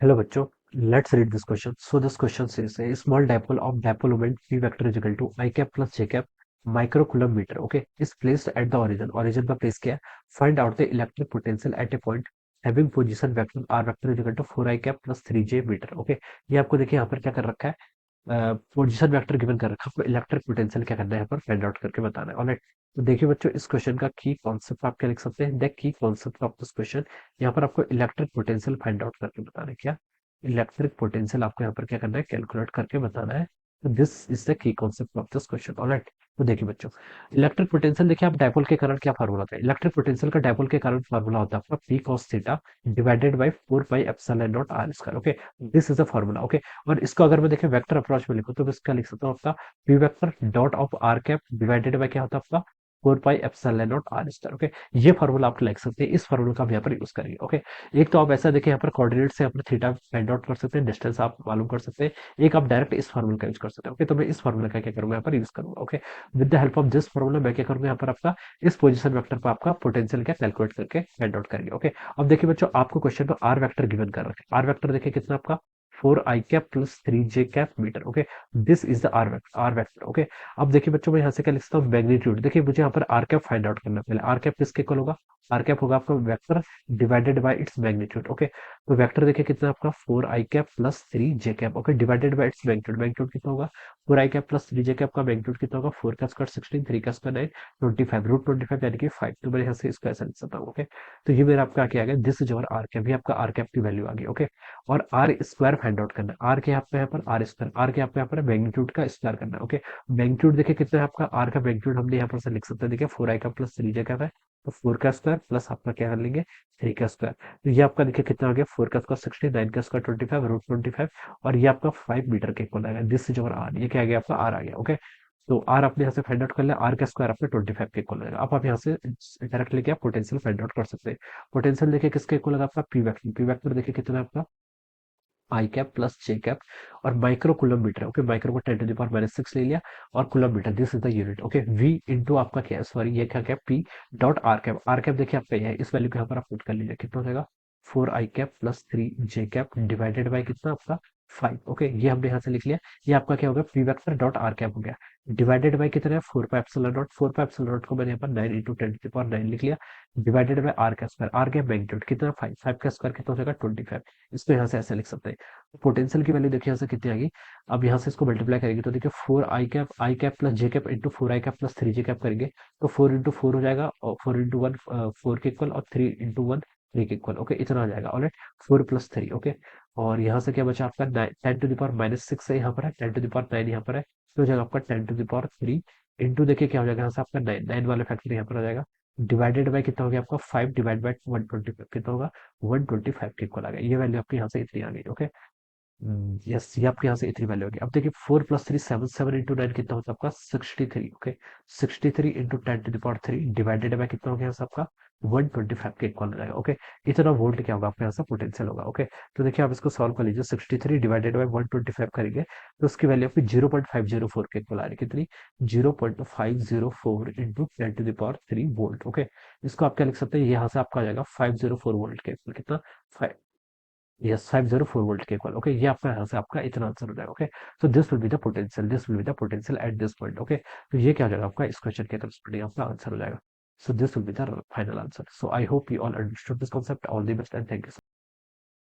Hello बच्चों, let's read this question. So this question says a small dipole of dipole moment p vector is equal to I cap plus j cap microcoulomb meter. Okay, is placed at the origin. Origin पर place किया है. Find out the electric potential at a point having position vector r vector is equal to 4 I cap plus 3j meter. Okay, ये आपको देखिए यहाँ पर क्या कर रखा है. पोजीशन वेक्टर गिवन कर रखा है. आपको इलेक्ट्रिक पोटेंशियल क्या करना है यहाँ पर फाइंड आउट करके बताना है. ऑलराइट, तो देखिए बच्चों, इस क्वेश्चन का की कॉन्सेप्ट आप क्या लिख सकते हैं. The key concept of this question, यहाँ पर आपको इलेक्ट्रिक पोटेंशियल फाइंड आउट करके बताना है. क्या इलेक्ट्रिक पोटेंशियल आपको यहाँ पर क्या करना है, कैलकुलेट करके बताना है. तो this is the key concept of this question. Alright, तो देखिए बच्चों, इलेक्ट्रिक पोटेंशियल देखिए, आप डायपोल के कारण क्या फार्मूला होता है. इलेक्ट्रिक पोटेंशियल का डायपोल के कारण फार्मूला होता है आपका P cos theta divided by 4 pi epsilon naught r square. Okay, this is the formula. Okay, और इसको अगर मैं देखें वेक्टर अप्रोच में लिखूं तो मैं इसका लिख सकता हूँ आपका P vector dot of r cap divided by क्या होता है आपका 4 pi epsilon naught r square. Okay, ये फार्मूला आप लिख सकते हैं. इस फार्मूला का हम यहाँ पर यूज करेंगे. ओके, एक तो आप ऐसा देखिए, यहाँ पर कोऑर्डिनेट से अपने थीटा फाइंड आउट कर सकते हैं, डिस्टेंस आप मालूम कर सकते हैं. एक आप डायरेक्ट इस फार्मूला का यूज कर सकते हैं. ओके, तो मैं इस फार्मूला का क्या करूंगा, यहाँ पर यूज करूंगा. Okay, with the help of this formula मैं क्या करूंगा, यहाँ पर आपका इस पोजीशन वेक्टर पर आपका पोटेंशियल क्या कैलकुलेट करके फाइंड आउट करेंगे. ओके, अब देखिए बच्चों, आपको क्वेश्चन में आर वेक्टर गिवन कर रखे. आर वेक्टर देखिए कितना आपका 4 I cap plus 3 J cap metre. Okay, this is the r vector. Okay, अब देखिए बच्चों, मैं यहाँ से क्या लिख सकता हूँ, मैग्नीट्यूड. देखिए मुझे यहाँ पर आर कैप फाइंड आउट करना है. पहले आर कैप किसके इक्वल होगा, आर कैप होगा आपका vector divided by its magnitude. Okay, तो वेक्टर देखिए कितना आपका 4 I cap plus 3 J cap. Okay, divided by its magnitude. Magnitude कितना होगा, 4 I cap plus 3 J cap का मैग्नीट्यूड कितना होगा, 4 का स्क्वायर 16, 3 का स्क्वायर 9, 25 रूट 25 यानी कि 5. तो मैं यहाँ से इसको ऐसा लिख सकता हूँ. ओके, तो ये मेरा आपका क्या आ गया, this is our r cap. ये आपका आर कैप की वैल्यू आ गई. ओके, और आर स्क्वायर फाइंड आउट करना है. आर के यहाँ पर आर स्क्वायर, आर के यहाँ पर मैग्नीट्यूड का स्क्वायर करना है. ओके, मैग्नीट्यूड देखिए कितना है आपका, आर का मैग्नीट्यूड हमने यहाँ पर से लिख सकते हैं. देखिए 4 I का प्लस 3 J का है, तो 4 का स्क्वायर प्लस आपका क्या कर लेंगे, 3 का स्क्वायर. तो ये आपका देखिए कितना आ गया, 4 का स्क्वायर 60, 9 का स्क्वायर 25 रूट 25, और ये आपका 5 मीटर के इक्वल आएगा. This is over r. ये क्या आ गया आपका, आर आ गया. ओके, तो आर आपने यहाँ से फाइंड आउट कर लिया. आर का स्क्वायर आपका 25 के इक्वल आएगा. अब आप यहाँ से डायरेक्ट लेके आप पोटेंशियल फाइंड आउट कर सकते हैं. पोटेंशियल देखिए किसके इक्वल आएगा आपका, पी वैक्टर. पी वैक्टर देखिए कितना है आपका I cap plus J cap, और micro coulomb metre. Okay, micro को 10 टू द पावर माइनस 6 ले लिया, और coulomb metre this is the unit. Okay, V into आपका क्या है, सॉरी ये क्या क्या P dot r cap. R cap देखिए आपका ये है, इस वैल्यू को यहाँ पर आप पुट कर लीजिए. कितना हो जाएगा, 4 I cap plus 3 J cap divided by कितना आपका 5. ओके, ये हमने यहाँ से लिख लिया. ये आपका क्या होगा, P vector dot r cap हो गया, डिवाइडेड बाई कितना है 4 pi epsilon not. 4 pi epsilon not को मैंने यहाँ पर 9 इंटू 10 टू द पावर 9 लिख लिया, डिवाइडेड बाई आर का स्क्वायर. आर का मैग्नीट्यूड कितना, 5. 5 का स्क्वायर कितना हो जाएगा, 25. इसको यहाँ से ऐसे लिख सकते हैं. पोटेंशियल की वैल्यू देखिए यहाँ से कितनी आएगी. अब यहाँ से इसको मल्टीप्लाई करेंगे तो देखिए 4 I cap plus J cap into 4 I cap plus 3 J cap करेंगे, तो 4 इंटू 4 हो जाएगा, और 4 इंटू 1 4 के इक्वल, और 3 इंटू 1 3 के इक्वल. ओके, इतना आ जाएगा. Alright, 4 plus 3. ओके, और यहाँ से क्या बचा आपका 10 टू द पावर माइनस 6 है, यहाँ पर है 10 टू द पावर 9 यहाँ पर है, तो हो जाएगा आपका 10 टू द पावर 3 इंटू देखिए क्या हो जाएगा यहाँ से आपका 9 9 वाला फैक्टर यहाँ पर आ जाएगा, डिवाइडेड बाय कितना हो गया आपका 5 डिवाइड बाय 125 कितना होगा, 125 के इक्वल आ गया. ये वैल्यू आपकी यहाँ से इतनी आ गई. ओके, यस, ये आपके यहाँ से इतनी वैल्यू होगी. अब देखिए 4 प्लस 3 7, 7 इंटू 9 कितना होता है आपका 63. Okay, 63 into 10 to the power 3 divided by कितना हो गया यहाँ से आपका 125 के इक्वल हो जाएगा. ओके, इतना वोल्ट क्या होगा आपके यहाँ से पोटेंशियल होगा. ओके, तो देखिए आप इसको सॉल्व कर लीजिए. 63 डिवाइडेड बाय 125 करेंगे तो उसकी वैल्यू आपकी 0.504 के इक्वल आ रही है. कितनी, 0.504 into 10 to the power 3 volt. Okay, इसको आप क्या लिख सकते हैं, यहाँ से आपका आ जाएगा 504 वोल्ट के इक्वल. कितना, यस, 504 वोल्ट के इक्वल. ओके, ये आपका यहाँ से आपका इतना आंसर हो जाएगा. Okay, so this will be the potential, this will be the potential at this point. Okay, तो ये क्या हो जाएगा आपका इस क्वेश्चन के करस्पॉन्डिंग आपका आंसर हो जाएगा. So this will be the final answer. So I hope you all understood this concept. All the best and thank you.